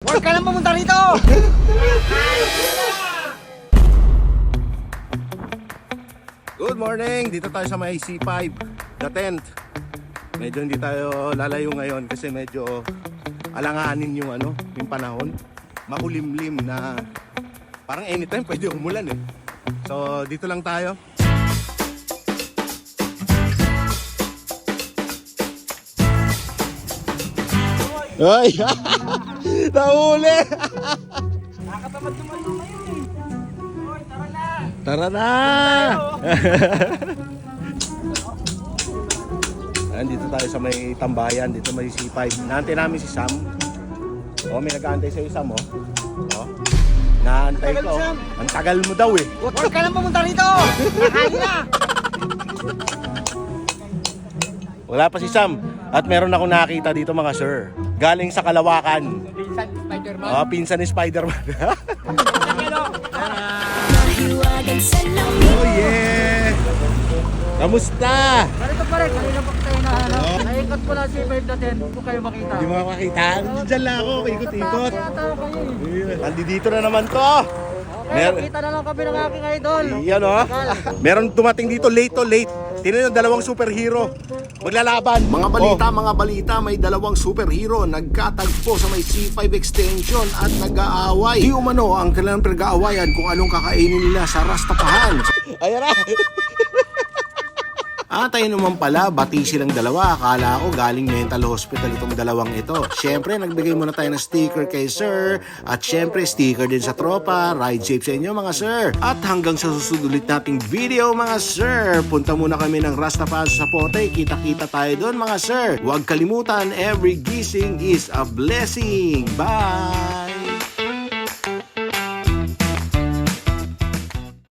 Huwag ka lang pumunta rito! Good morning! Dito tayo sa may C5, the tent. Medyo hindi tayo lalayo ngayon kasi medyo alanganin yung yung panahon. Makulimlim na parang anytime pwede umulan eh. So dito lang tayo. Ay! Nahuli! Nakatamad naman mo ngayon eh. Hoy, tara na! Tara na! Dito tayo sa may tambayan, dito may C5. Naantay namin si Sam. Oh, may nag-aantay sa'yo, Sam, oh. Oh. Naantay ko. Oh. Ang tagal mo daw eh. Huwag ka lang pumunta rito! Nakain na! Wala pa si Sam. At meron akong nakita dito mga sir. Galing sa Kalawakan. Pinsan, Spider-Man. Oh, pinsan ni Spider-Man. Oh yeah! Kamusta? Ganito pa rin, kanina pa kita hinahanap. Naikot ko lang si 5 na 10, kung kayo makita. Hindi mo makakita. Diyan lang ako, ikot-ikot. Yata kayo eh. Dito na naman to. Okay, makita na lang kami ng aking idol. Yan o. Meron tumating dito late to late. Tingnan yung dalawang superhero. Maglalaban. Mga balita, may dalawang superhero nagkatagpo sa may C5 extension at nag-aaway. Di umano ang kanilang pinag-aawayan kung anong kakainin nila sa rastapahan. Ayan na. At ayun naman pala, bati silang dalawa. Akala ko galing mental hospital itong dalawang ito. Siyempre, nagbigay muna tayo ng sticker kay sir. At siyempre, sticker din sa tropa. Ride safe sa inyo mga sir. At hanggang sa susunod ulit nating video mga sir. Punta muna kami ng Rastapahan sa Pote. Kita-kita tayo doon mga sir. Huwag kalimutan, every gising is a blessing. Bye!